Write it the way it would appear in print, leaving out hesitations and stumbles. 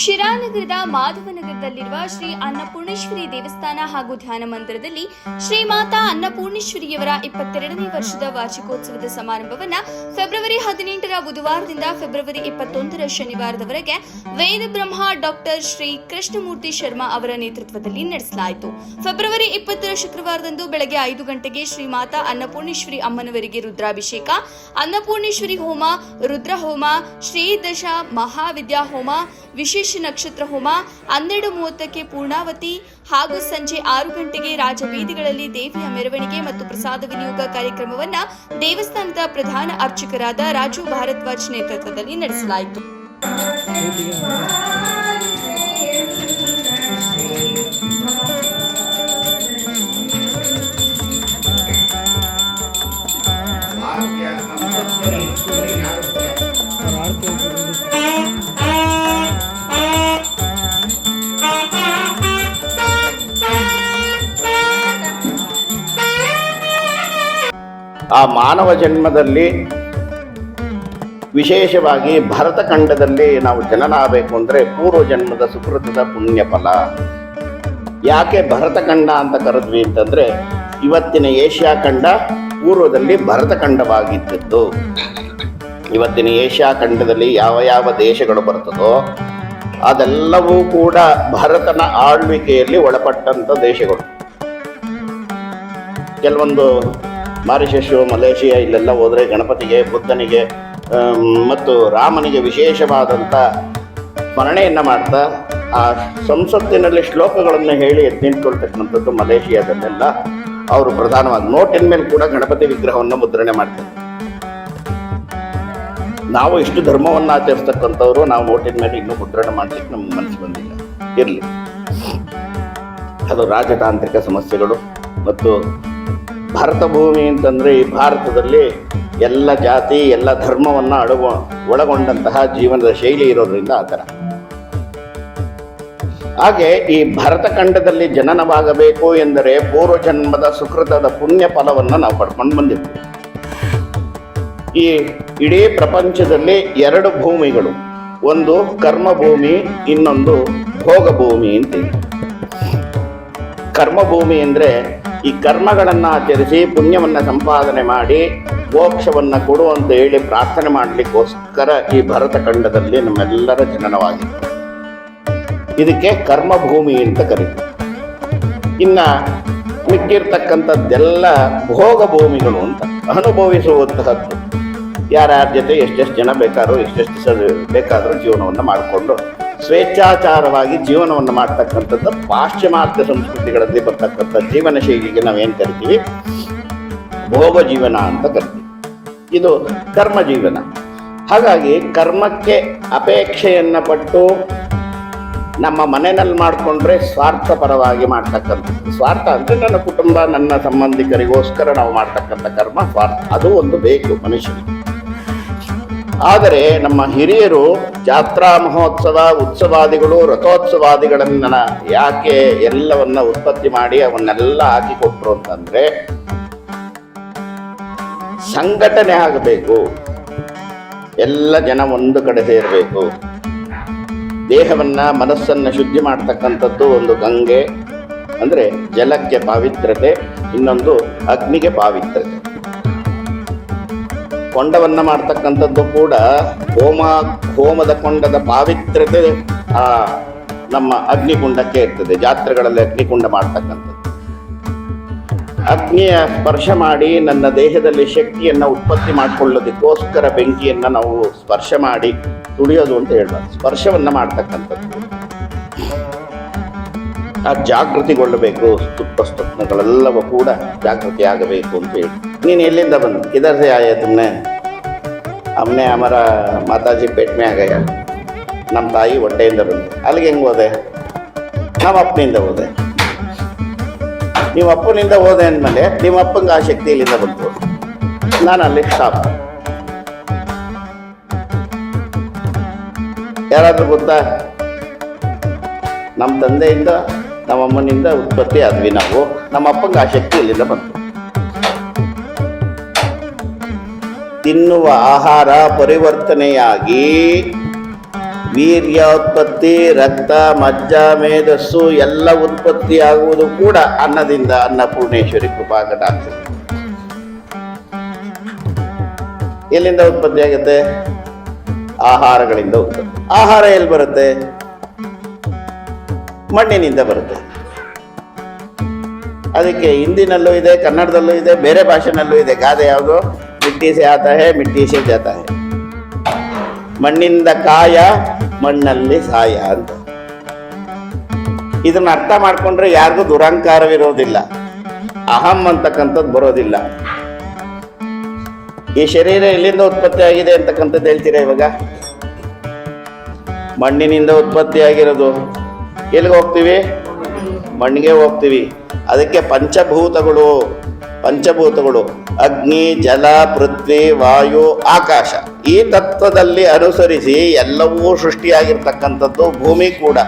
ಶಿರಾನಗರದ ಮಾಧವನಗರದಲ್ಲಿರುವ ಶ್ರೀ ಅನ್ನಪೂರ್ಣೇಶ್ವರಿ ದೇವಸ್ಥಾನ ಹಾಗೂ ಧ್ಯಾನ ಮಂದಿರದಲ್ಲಿ ಶ್ರೀಮಾತಾ ಅನ್ನಪೂರ್ಣೇಶ್ವರಿಯವರ 22ನೇ ವರ್ಷದ ವಾರ್ಷಿಕೋತ್ಸವದ ಸಮಾರಂಭವನ್ನು ಫೆಬ್ರವರಿ 18ರ ಬುಧವಾರದಿಂದ ಫೆಬ್ರವರಿ 21ರ ಶನಿವಾರದವರೆಗೆ ವೇದ ಬ್ರಹ್ಮ ಡಾಕ್ಟರ್ ಶ್ರೀ ಕೃಷ್ಣಮೂರ್ತಿ ಶರ್ಮಾ ಅವರ ನೇತೃತ್ವದಲ್ಲಿ ನಡೆಸಲಾಯಿತು. ಫೆಬ್ರವರಿ 20ರ ಶುಕ್ರವಾರದಂದು ಬೆಳಗ್ಗೆ 5 ಗಂಟೆಗೆ ಶ್ರೀಮಾತಾ ಅನ್ನಪೂರ್ಣೇಶ್ವರಿ ಅಮ್ಮನವರಿಗೆ ರುದ್ರಾಭಿಷೇಕ, ಅನ್ನಪೂರ್ಣೇಶ್ವರಿ ಹೋಮ, ರುದ್ರ ಹೋಮ, ಶ್ರೀ ದಶ ಮಹಾವಿದ್ಯಾ ಹೋಮ, ವಿಶೇಷ ನಕ್ಷತ್ರ ಹೋಮ, 12:30ಕ್ಕೆ ಪೂರ್ಣಾವತಿ ಹಾಗೂ ಸಂಜೆ 6 ಗಂಟೆಗೆ ರಾಜಬೀದಿಗಳಲ್ಲಿ ದೇವಿಯ ಮೆರವಣಿಗೆ ಮತ್ತು ಪ್ರಸಾದ ವಿನಿಯೋಗ ಕಾರ್ಯಕ್ರಮವನ್ನು ದೇವಸ್ಥಾನದ ಪ್ರಧಾನ ಅರ್ಚಕರಾದ ರಾಜು ಭಾರದ್ವಾಜ್ ನೇತೃತ್ವದಲ್ಲಿ ನಡೆಸಲಾಯಿತು. ಆ ಮಾನವ ಜನ್ಮದಲ್ಲಿ ವಿಶೇಷವಾಗಿ ಭರತಖಂಡದಲ್ಲಿ ನಾವು ಜನನ ಆಗಬೇಕು ಅಂದರೆ ಪೂರ್ವ ಜನ್ಮದ ಸುಕೃತದ ಪುಣ್ಯ ಫಲ. ಯಾಕೆ ಭರತಖಂಡ ಅಂತ ಕರೆದ್ವಿ ಅಂತಂದರೆ, ಇವತ್ತಿನ ಏಷ್ಯಾ ಖಂಡ ಪೂರ್ವದಲ್ಲಿ ಭರತಖಂಡವಾಗಿದ್ದು. ಇವತ್ತಿನ ಏಷ್ಯಾ ಖಂಡದಲ್ಲಿ ಯಾವ ಯಾವ ದೇಶಗಳು ಬರ್ತದೋ ಅದೆಲ್ಲವೂ ಕೂಡ ಭರತನ ಆಳ್ವಿಕೆಯಲ್ಲಿ ಒಳಪಟ್ಟಂಥ ದೇಶಗಳು. ಕೆಲವೊಂದು ಮಾರಿಷಸ್ಸು, ಮಲೇಷಿಯಾ ಇಲ್ಲೆಲ್ಲ ಹೋದರೆ ಗಣಪತಿಗೆ, ಬುದ್ಧನಿಗೆ ಮತ್ತು ರಾಮನಿಗೆ ವಿಶೇಷವಾದಂಥ ಸ್ಮರಣೆಯನ್ನು ಮಾಡ್ತಾ ಆ ಸಂಸತ್ತಿನಲ್ಲಿ ಶ್ಲೋಕಗಳನ್ನು ಹೇಳಿ ಎತ್ತಿಟ್ಕೊಳ್ತಕ್ಕಂಥದ್ದು ಮಲೇಷಿಯಾದಲ್ಲೆಲ್ಲ ಅವರು ಪ್ರಧಾನವಾಗಿ ನೋಟಿನ ಮೇಲೆ ಕೂಡ ಗಣಪತಿ ವಿಗ್ರಹವನ್ನು ಮುದ್ರಣೆ ಮಾಡ್ತಾರೆ. ನಾವು ಇಷ್ಟು ಧರ್ಮವನ್ನು ಆಚರಿಸ್ತಕ್ಕಂಥವ್ರು ನಾವು ನೋಟಿನ ಮೇಲೆ ಇನ್ನೂ ಮುದ್ರಣೆ ಮಾಡಲಿಕ್ಕೆ ನಮ್ಗೆ ಮನಸ್ಸು ಬಂದಿಲ್ಲ. ಇರಲಿ, ಅದು ರಾಜತಾಂತ್ರಿಕ ಸಮಸ್ಯೆಗಳು. ಮತ್ತು ಭಾರತ ಭೂಮಿ ಅಂತಂದರೆ ಈ ಭಾರತದಲ್ಲಿ ಎಲ್ಲ ಜಾತಿ ಎಲ್ಲ ಧರ್ಮವನ್ನು ಒಳಗೊಂಡಂತಹ ಜೀವನದ ಶೈಲಿ ಇರೋದ್ರಿಂದ ಆ ಥರ. ಹಾಗೆ ಈ ಭರತಖಂಡದಲ್ಲಿ ಜನನವಾಗಬೇಕು ಎಂದರೆ ಪೂರ್ವಜನ್ಮದ ಸುಕೃತದ ಪುಣ್ಯ ಫಲವನ್ನು ನಾವು ಪಡ್ಕೊಂಡು ಬಂದಿರ್ತೀವಿ. ಈ ಇಡೀ ಪ್ರಪಂಚದಲ್ಲಿ 2 ಭೂಮಿಗಳು, ಒಂದು ಕರ್ಮಭೂಮಿ, ಇನ್ನೊಂದು ಭೋಗಭೂಮಿ ಅಂತೇಳಿ. ಕರ್ಮಭೂಮಿ ಅಂದರೆ ಈ ಕರ್ಮಗಳನ್ನು ಆಚರಿಸಿ ಪುಣ್ಯವನ್ನು ಸಂಪಾದನೆ ಮಾಡಿ ಮೋಕ್ಷವನ್ನು ಕೊಡು ಅಂತ ಹೇಳಿ ಪ್ರಾರ್ಥನೆ ಮಾಡಲಿಕ್ಕೋಸ್ಕರ ಈ ಭರತಖಂಡದಲ್ಲಿ ನಮ್ಮೆಲ್ಲರ ಜನನವಾಗಿದೆ. ಇದಕ್ಕೆ ಕರ್ಮಭೂಮಿ ಅಂತ ಕರೀತೀವಿ. ಇನ್ನು ಮಿಕ್ಕಿರ್ತಕ್ಕಂಥದ್ದೆಲ್ಲ ಭೋಗ ಭೂಮಿಗಳು ಅಂತ, ಅನುಭವಿಸುವಂತಹದ್ದು. ಯಾರ್ಯಾರ ಜೊತೆ ಎಷ್ಟೆಷ್ಟು ಜನ ಬೇಕಾದ್ರೂ ಎಷ್ಟೆಷ್ಟು ಬೇಕಾದರೂ ಜೀವನವನ್ನು ಮಾಡಿಕೊಂಡು ಸ್ವೇಚ್ಛಾಚಾರವಾಗಿ ಜೀವನವನ್ನು ಮಾಡ್ತಕ್ಕಂಥದ್ದು ಪಾಶ್ಚಿಮಾತ್ಯ ಸಂಸ್ಕೃತಿಗಳಲ್ಲಿ ಬರ್ತಕ್ಕಂಥ ಜೀವನ ಶೈಲಿಗೆ ನಾವೇನು ಕರಿತೀವಿ, ಭೋಗ ಜೀವನ ಅಂತ ಕರಿತೀವಿ. ಇದು ಕರ್ಮ ಜೀವನ. ಹಾಗಾಗಿ ಕರ್ಮಕ್ಕೆ ಅಪೇಕ್ಷೆಯನ್ನು ಪಟ್ಟು ನಮ್ಮ ಮನೆಯಲ್ಲಿ ಮಾಡಿಕೊಂಡ್ರೆ ಸ್ವಾರ್ಥಪರವಾಗಿ ಮಾಡ್ತಕ್ಕಂಥದ್ದು. ಸ್ವಾರ್ಥ ಅಂದರೆ ನನ್ನ ಕುಟುಂಬ, ನನ್ನ ಸಂಬಂಧಿಕರಿಗೋಸ್ಕರ ನಾವು ಮಾಡ್ತಕ್ಕಂಥ ಕರ್ಮ ಸ್ವಾರ್ಥ. ಅದು ಒಂದು ಬೇಕು ಮನುಷ್ಯನಿಗೆ. ಆದರೆ ನಮ್ಮ ಹಿರಿಯರು ಜಾತ್ರಾ ಮಹೋತ್ಸವ, ಉತ್ಸವಾದಿಗಳು, ರಥೋತ್ಸವಾದಿಗಳನ್ನ ಯಾಕೆ ಎಲ್ಲವನ್ನ ಉತ್ಪತ್ತಿ ಮಾಡಿ ಅವನ್ನೆಲ್ಲ ಹಾಕಿಕೊಟ್ರು ಅಂತಂದ್ರೆ, ಸಂಘಟನೆ ಆಗಬೇಕು, ಎಲ್ಲ ಜನ ಒಂದು ಕಡೆ ಸೇರಬೇಕು. ದೇಹವನ್ನ ಮನಸ್ಸನ್ನ ಶುದ್ಧಿ ಮಾಡ್ತಕ್ಕಂಥದ್ದು ಒಂದು ಗಂಗೆ ಅಂದ್ರೆ ಜಲಕ್ಕೆ ಪಾವಿತ್ರತೆ, ಇನ್ನೊಂದು ಅಗ್ನಿಗೆ ಪಾವಿತ್ರತೆ. ಕೊಂಡವನ್ನು ಮಾಡ್ತಕ್ಕಂಥದ್ದು ಕೂಡ ಹೋಮದ ಕೊಂಡದ ಪಾವಿತ್ರತೆ ನಮ್ಮ ಅಗ್ನಿಕುಂಡಕ್ಕೆ ಇರ್ತದೆ. ಜಾತ್ರೆಗಳಲ್ಲಿ ಅಗ್ನಿಕುಂಡ ಮಾಡ್ತಕ್ಕಂಥದ್ದು. ಅಗ್ನಿಯ ಸ್ಪರ್ಶ ಮಾಡಿ ನನ್ನ ದೇಹದಲ್ಲಿ ಶಕ್ತಿಯನ್ನು ಉತ್ಪತ್ತಿ ಮಾಡಿಕೊಳ್ಳೋದಕ್ಕೋಸ್ಕರ ಬೆಂಕಿಯನ್ನು ನಾವು ಸ್ಪರ್ಶ ಮಾಡಿ ತುಳಿಯೋದು ಅಂತ ಹೇಳ್ಬಾರ್ದು. ಸ್ಪರ್ಶವನ್ನು ಮಾಡ್ತಕ್ಕಂಥದ್ದು. ಆ ಜಾಗೃತಿಗೊಳ್ಳಬೇಕು. ಸ್ತುತ್ಪಸ್ತುತ್ನಗಳೆಲ್ಲವೂ ಕೂಡ ಜಾಗೃತಿ ಆಗಬೇಕು ಅಂತ ಹೇಳಿ. ನೀನು ಎಲ್ಲಿಂದ ಬಂದು ಕಿಧರ್ से आया तुमने? हमने हमारा माताजी पेट में आ गया. ನಮ್ಮ ತಾಯಿ ಹೊಟ್ಟೆಯಿಂದ ಬಂದು. ಅಲ್ಲಿಗೆ ಹೆಂಗೆ ಹೋದೆ? ನಮ್ಮ ಅಪ್ಪನಿಂದ ಹೋದೆ. ನೀವು ಅಪ್ಪನಿಂದ ಹೋದೆ ಅಂದಮೇಲೆ ನಿಮ್ಮ ಅಪ್ಪಂಗೆ ಆ ಶಕ್ತಿ ಇಲ್ಲಿಂದ ಬಂತು. ನಾನು ಅಲ್ಲಿ ಸ್ಟಾಪ್. ಯಾರಾದರೂ ಗೊತ್ತಾ? ನಮ್ಮ ತಂದೆಯಿಂದ ನಮ್ಮಮ್ಮನಿಂದ ಉತ್ಪತ್ತಿ ಆದ್ವಿ ನಾವು. ನಮ್ಮ ಅಪ್ಪಂಗೆ ಆ ಶಕ್ತಿ ಇಲ್ಲಿಂದ ಬಂತು. ತಿನ್ನುವ ಆಹಾರ ಪರಿವರ್ತನೆಯಾಗಿ ವೀರ್ಯೋತ್ಪತ್ತಿ, ರಕ್ತ, ಮಜ್ಜ, ಮೇಧಸ್ಸು ಎಲ್ಲ ಉತ್ಪತ್ತಿ ಆಗುವುದು ಕೂಡ ಅನ್ನದಿಂದ. ಅನ್ನಪೂರ್ಣೇಶ್ವರಿ ಕೃಪಾ ಕಟಾಕ್ಷ. ಎಲ್ಲಿಂದ ಉತ್ಪತ್ತಿ ಆಗುತ್ತೆ? ಆಹಾರಗಳಿಂದ ಉತ್ಪತ್ತಿ. ಆಹಾರ ಎಲ್ಲಿ ಬರುತ್ತೆ? ಮಣ್ಣಿನಿಂದ ಬರುತ್ತೆ. ಅದಕ್ಕೆ ಹಿಂದಿನಲ್ಲೂ ಇದೆ, ಕನ್ನಡದಲ್ಲೂ ಇದೆ, ಬೇರೆ ಭಾಷೆನಲ್ಲೂ ಇದೆ. ಗಾದೆ ಯಾವುದು? ಮಿಟ್ಟಿ ಸೆ ಆತಾ ಹೇ, ಮಿಟ್ಟಿ ಸೆ ಜಾತಾ ಹೇ. ಮಣ್ಣಿಂದ ಕಾಯ, ಮಣ್ಣಲ್ಲಿ ಸಾಯ ಅಂತ. ಇದನ್ನ ಅರ್ಥ ಮಾಡ್ಕೊಂಡ್ರೆ ಯಾರಿಗೂ ದುರಹಂಕಾರವಿರೋದಿಲ್ಲ, ಅಹಂ ಅಂತಕ್ಕಂಥದ್ದು ಬರೋದಿಲ್ಲ. ಈ ಶರೀರ ಎಲ್ಲಿಂದ ಉತ್ಪತ್ತಿ ಆಗಿದೆ ಅಂತಕ್ಕಂಥದ್ದು ಹೇಳ್ತೀರಾ ಇವಾಗ? ಮಣ್ಣಿನಿಂದ ಉತ್ಪತ್ತಿ ಆಗಿರೋದು. ಎಲ್ಲಿಗೆ ಹೋಗ್ತೀವಿ? ಮಣ್ಣಿಗೆ ಹೋಗ್ತೀವಿ. ಅದಕ್ಕೆ ಪಂಚಭೂತಗಳು ಅಗ್ನಿ, ಜಲ, ಪೃಥ್ವಿ, ವಾಯು, ಆಕಾಶ, ಈ ತತ್ವದಲ್ಲಿ ಅನುಸರಿಸಿ ಎಲ್ಲವೂ ಸೃಷ್ಟಿಯಾಗಿರ್ತಕ್ಕಂಥದ್ದು ಭೂಮಿ ಕೂಡ.